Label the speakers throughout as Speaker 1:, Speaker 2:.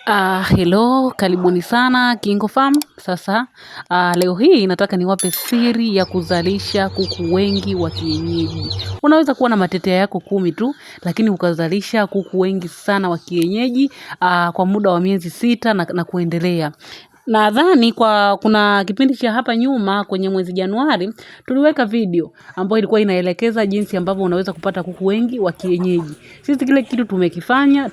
Speaker 1: Hello, karibuni sana KingoFarm. Sasa leo hii nataka niwape siri ya kuzalisha kuku wengi wa kienyeji. Unaweza kuwa na matetea yako 10 tu, lakini ukazalisha kuku wengi sana wa kienyeji kwa muda wa miezi 6 na kuendelea. Nadhani kuna kipindi cha hapa nyuma kwenye mwezi Januari tuliweka video ambayo ilikuwa inaelekeza jinsi ambavyo unaweza kupata kuku wengi wa kienyeji. Sisi kile kitu tumekifanya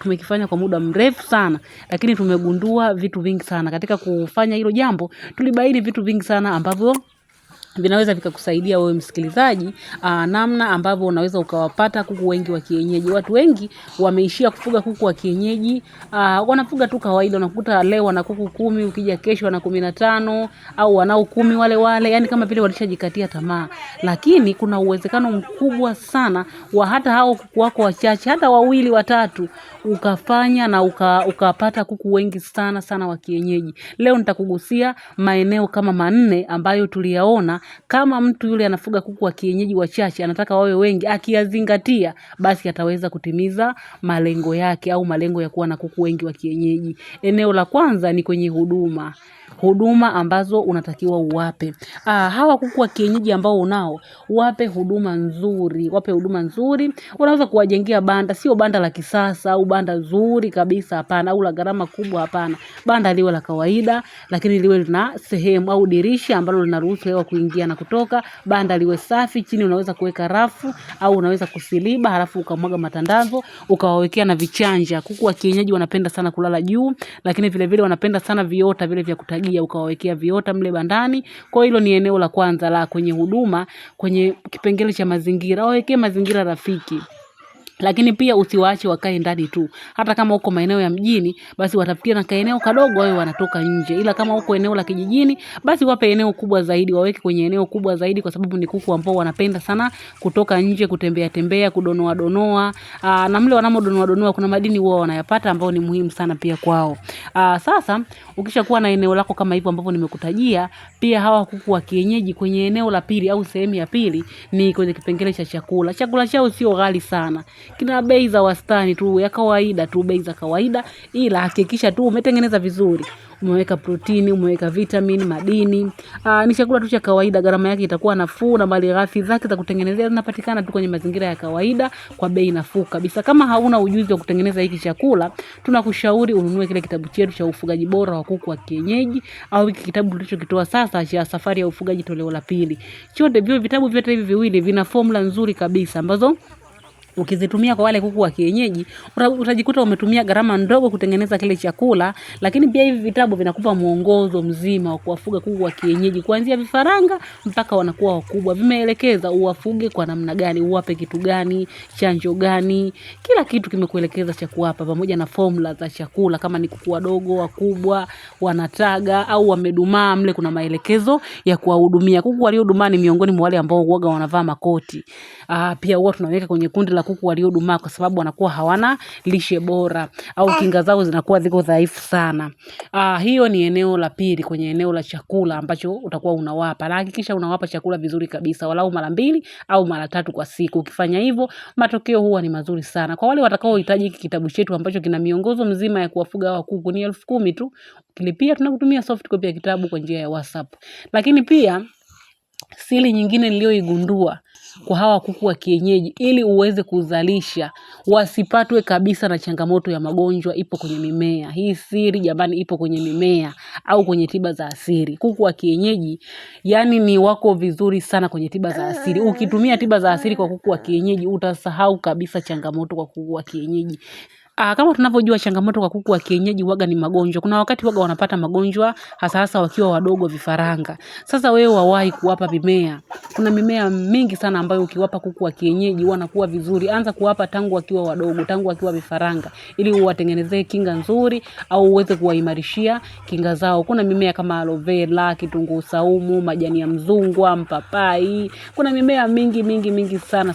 Speaker 1: kwa muda mrefu sana, lakini tumegundua vitu vingi sana. Katika kufanya hilo jambo tulibaini vitu vingi sana ambavyo vinaweza vikakusaidia wewe msikilizaji, namna ambavyo unaweza ukawapata kuku wengi wa kienyeji. Watu wengi wameishia kufuga kuku wa kienyeji, wanafuga tu kawaida, unakuta leo wana kuku 10, ukija kesho wana 15 au wanao 10 wale wale, yani kama vile walishajikatia tamaa. Lakini kuna uwezekano mkubwa sana wa hata hao kuku wako wachache, hata 2 3 ukafanya na ukapata kuku wengi sana sana wa kienyeji. Leo nitakugusia maeneo kama 4 ambayo tuliyaona kama mtu yule anafuga kuku wa kienyeji wachache, anataka wawe wengi, akiyazingatia basi ataweza kutimiza malengo yake au malengo ya kuwa na kuku wengi wa kienyeji. Eneo la kwanza ni kwenye huduma ambazo unatakiwa uwape. Hawa kuku wa kienyeji ambao unao, wape huduma nzuri, unaweza kuwajengea banda, sio banda la kisasa au banda nzuri kabisa, hapana, au la gharama kubwa, hapana. Banda liwe la kawaida, lakini liwe na sehemu au dirisha ambalo linaruhusu hewa kuingia na kutoka. Banda liwe safi, chini unaweza kuweka rafu au unaweza kusiliba, halafu ukamwaga matandazo, ukawawekea na vichanja. Kuku wa kienyeji wanapenda sana kulala juu, lakini vile vile wanapenda sana viota vile vya kutagia, ukawawekea viota mle bandani. Kwa hilo ni eneo la kwanza la kwenye huduma, kwenye kipengele cha mazingira, wawekee mazingira rafiki. Lakini pia usiwaache wakae ndani tu. Hata kama uko maeneo ya mjini, basi watafikia na kaeneo kadogo wao wanatoka nje. Ila kama uko eneo la kijijini, basi wape eneo kubwa zaidi, waweke kwenye eneo kubwa zaidi, kwa sababu ni kuku ambao wanapenda sana kutoka nje, kutembea, kudonoa. Na mle wanamodonoa kuna madini wao wanayapata ambao ni muhimu sana pia kwao. Sasa ukishakuwa na eneo lako kama hivyo ambavyo nimekutajia, pia hawa kuku wa kienyeji kwenye eneo la pili au sehemu ya pili ni kwenye kipengele cha chakula. Chakula chao sio ghali sana. Kina bei za wastani tu, ya kawaida tu, bei za kawaida, ila hakikisha tu umetengeneza vizuri. Umeweka protini, umeweka vitamin, madini. Ni chakula tu cha kawaida, gharama yake itakuwa nafuu na malighafi zake za kutengenezea zinapatikana tu kwenye mazingira ya kawaida kwa bei nafuu kabisa. Kama hauna ujuzi wa kutengeneza hiki chakula, tunakushauri ununue kile kitabu chetu cha ufugaji bora wa kuku wa kienyeji, au hiki kitabu tulichokitoa sasa cha safari ya ufugaji toleo la 2. Vitabu vyote hivi viwili vina formula nzuri kabisa ambazo ukizitumia kwa wale kuku wa kienyeji, utajikuta umetumia gharama ndogo kutengeneza kile chakula. Lakini pia hivi vitabu vinakupa mwongozo mzima wa kuwafuga kuku wa kienyeji kuanzia vifaranga mpaka wanakuwa wakubwa. Vimeelekeza uwafuge kwa namna gani, uwape kitu gani, chanjo gani, kila kitu kimekuelekeza cha kuwapa, pamoja na formula za chakula. Kama ni kuku wadogo, wakubwa, wanataga au wamedumaa, mle kuna maelekezo ya kuwahudumia. Kuku waliodumaa ni miongoni mwa wale ambao huaga wanavaa makoti. Pia huwa tunaweka kwenye kundi la kuku waliodumaa kwa sababu wanakuwa hawana lishe bora au kinga zao zinakuwa ziko dhaifu sana. Hiyo ni eneo la pili kwenye eneo la chakula ambacho utakuwa unawapa. Na hakikisha unawapa chakula vizuri kabisa, walau mara 2 au mara 3 kwa siku. Ukifanya hivyo, matokeo huwa ni mazuri sana. Kwa wale watakaohitaji kitabu chetu ambacho kina miongozo mzima ya kuwafuga hawa kuku, ni 10,000 tu. Ukilipia tunakutumia soft copy ya kitabu kwa njia ya WhatsApp. Lakini pia siri nyingine niliyoigundua kwa hawa kuku wa kienyeji, ili uweze kuzalisha wasipatwe kabisa na changamoto ya magonjwa, ipo kwenye mimea. Hii siri jamani, ipo kwenye mimea au kwenye tiba za asili. Kuku wa kienyeji yani ni wako vizuri sana kwenye tiba za asili. Ukitumia tiba za asili kwa kuku wa kienyeji, utasahau kabisa changamoto kwa kuku wa kienyeji. Kama tunavyojua changamoto kwa kuku wa kienyeji huaga ni magonjwa. Kuna wakati huaga wanapata magonjwa hasa wakiwa wadogo vifaranga. Sasa wewe wawahi kuwapa mimea. Kuna mimea mingi sana ambayo ukiwapa kuku wa kienyeji wanakuwa vizuri. Anza kuwapa tangu wakiwa wadogo, tangu wakiwa vifaranga, ili uwatengenezee kinga nzuri au uweze kuwaimarishia kinga zao. Kuna mimea kama aloe vera, kitunguu saumu, majani ya mzungwa, mpapai. Kuna mimea mingi sana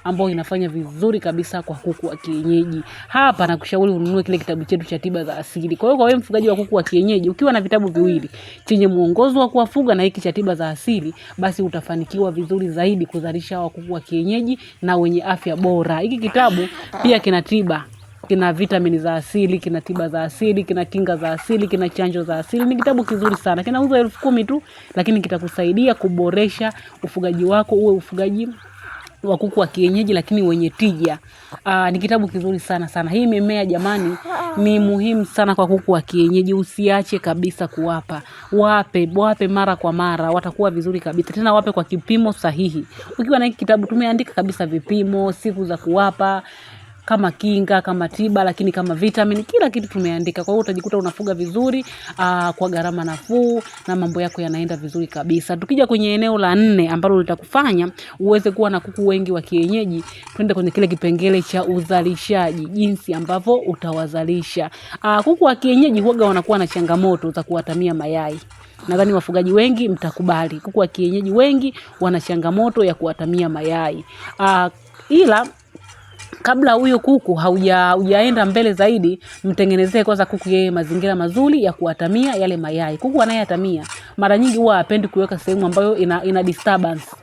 Speaker 1: ambayo inafanya vizuri kabisa kwa kuku wa kienyeji. Hapa nakushauri ununue kile kitabu chetu cha tiba za asili. Kwa hiyo kwa wewe mfugaji wa kuku wa kienyeji, ukiwa na vitabu viwili, chenye mwongozo wa kuwafuga na hiki cha tiba za asili, basi utafanikiwa vizuri zaidi kuzalisha hawa kuku wa kienyeji na wenye afya bora. Hiki kitabu pia kina tiba kina vitamini za asili, kina tiba za asili, kina kinga za asili, kina chanjo za asili. Ni kitabu kizuri sana. Kinauzwa 10,000 tu, lakini kitakusaidia kuboresha ufugaji wako, uwe ufugaji wa kuku wa kienyeji lakini wenye tija. Ni kitabu kizuri sana sana. Hii mimea jamani ni muhimu sana kwa kuku wa kienyeji. Usiache kabisa kuwapa. Wape mara kwa mara. Watakuwa vizuri kabisa. Tena wape kwa kipimo sahihi. Ukiwa na hiki kitabu tumeandika kabisa vipimo, siku za kuwapa, kama kinga, kama tiba, lakini kama vitamin, kila kitu tumeandika. Kwa hiyo utajikuta unafuga vizuri, kwa gharama nafuu na mambo yako yanaenda vizuri kabisa. Tukija kwenye eneo la 4 ambalo litakufanya uweze kuwa na kuku wengi wa kienyeji, twende kwenye kile kipengele cha uzalishaji, jinsi ambavyo utawazalisha. Kuku wa kienyeji huaga wanakuwa na changamoto za kuwatamia mayai. Nadhani wafugaji wengi mtakubali. Kuku wa kienyeji wengi wana changamoto ya kuwatamia mayai. Ila kabla huyo kuku haujaenda mbele zaidi, mtengenezee kwanza kuku yeye mazingira mazuri ya kuatamia yale mayai. Kuku anayeatamia mara nyingi huwa hapendi kuweka sehemu ambayo ina disturbance.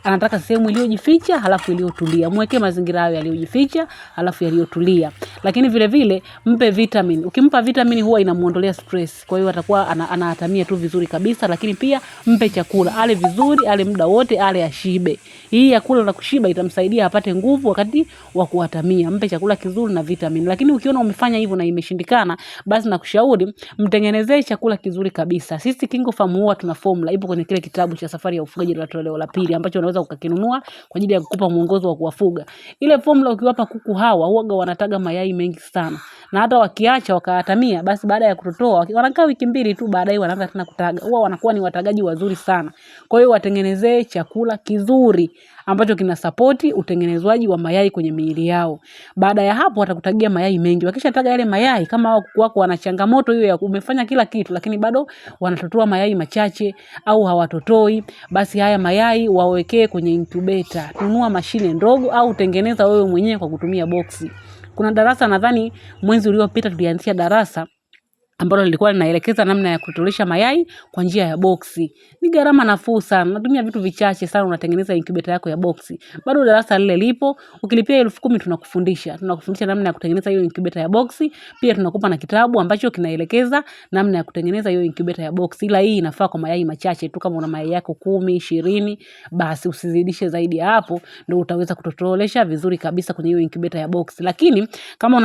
Speaker 1: Anataka sehemu iliyojificha halafu iliyotulia. Mwekee mazingira hayo yaliyojificha halafu yaliyotulia. Lakini vile vile mpe vitamin. Ukimpa vitamin huwa inamuondolea stress. Kwa hiyo atakuwa anaatamia tu vizuri kabisa, lakini pia mpe chakula. Ale vizuri, ale muda wote, ale ashibe. Hii ya kula na kushiba itamsaidia apate nguvu wakati wa kuatamia. Mpe chakula kizuri na vitamin. Lakini ukiona umefanya hivyo na imeshindikana, basi nakushauri mtengenezee chakula kizuri kabisa. Sisi KingoFarm huwa tuna formula. Ipo kwenye kile kitabu cha Safari ya Ufugaji la toleo la 2 ambacho unaweza ukakinunua kwa ajili ya kukupa mwongozo wa kuwafuga. Ile formula ukiwapa kuku hawa huaga wanataga mayai mengi sana. Na hata wakiacha wakaatamia, basi baada ya kutotoa wanakaa wiki 2 tu, baadaye wanaanza tena kutaga. Huwa wanakuwa ni watagaji wazuri sana. Kwa hiyo watengenezee chakula kizuri ambacho kina support utengenezwaji wa mayai kwenye miili yao. Baada ya hapo watakutagia mayai mengi. Wakishataga yale mayai, kama hao kuku wako wana changamoto hiyo ya umefanya kila kitu lakini bado wanatotoa mayai machache au hawatotoi, basi haya mayai wawekee kwenye incubator. Nunua mashine ndogo au tengeneza wewe mwenyewe kwa kutumia boksi. Kuna darasa nadhani mwezi uliopita tulianzisha darasa ambalo lilikuwa linaelekeza namna ya kutolesha mayai kwa njia ya boksi. Ni gharama nafuu sana. Unatumia vitu vichache sana unatengeneza incubator yako ya boksi. Bado darasa lile lipo. Ukilipia 10,000 tunakufundisha. Tunakufundisha namna ya kutengeneza hiyo incubator ya boksi. Pia tunakupa na kitabu ambacho kinaelekeza namna ya kutengeneza hiyo incubator ya boksi. Ila hii inafaa kwa mayai machache tu, kama una mayai yako 10, 20, basi usizidishe zaidi ya hapo, ndio utaweza kutotolesha vizuri kabisa kwenye hiyo incubator ya boksi. Lakini kama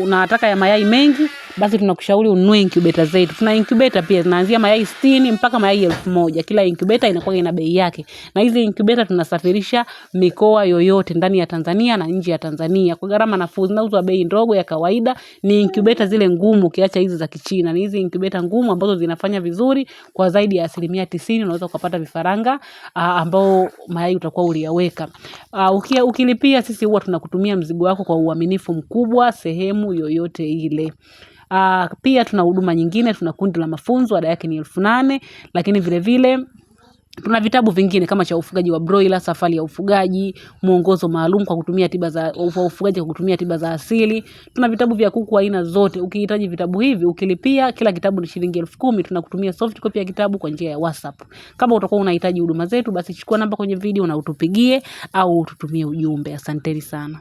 Speaker 1: unataka ya mayai mengi, basi tunakushauri ununue incubator zetu. Tuna incubator pia zinaanzia mayai 60 mpaka mayai 1000. Kila incubator inakuwa ina bei yake. Na hizi incubator tunasafirisha mikoa yoyote ndani ya Tanzania na nje ya Tanzania kwa gharama nafuu. Zinauzwa bei ndogo ya kawaida. Ni incubator zile ngumu ukiacha hizi za Kichina. Ni hizi incubator ngumu ambazo zinafanya vizuri kwa zaidi ya 90%. Unaweza kupata vifaranga ambao mayai utakuwa uliyaweka. Ukilipia sisi huwa tunakutumia mzigo wako kwa uaminifu mkubwa sehemu yoyote ile. Pia tuna huduma nyingine, tuna kundi la mafunzo, ada yake ni 8,000, lakini vile vile tuna vitabu vingine kama cha ufugaji wa broiler, safari ya ufugaji, mwongozo maalum kwa kutumia tiba za ufugaji kwa kutumia tiba za asili. Tuna vitabu vya kuku aina zote. Ukihitaji vitabu hivi, ukilipia kila kitabu ni shilingi 10,000, tunakutumia soft copy ya kitabu kwa njia ya WhatsApp. Kama utakuwa unahitaji huduma zetu, basi chukua namba kwenye video na utupigie au ututumie ujumbe. Asanteni sana.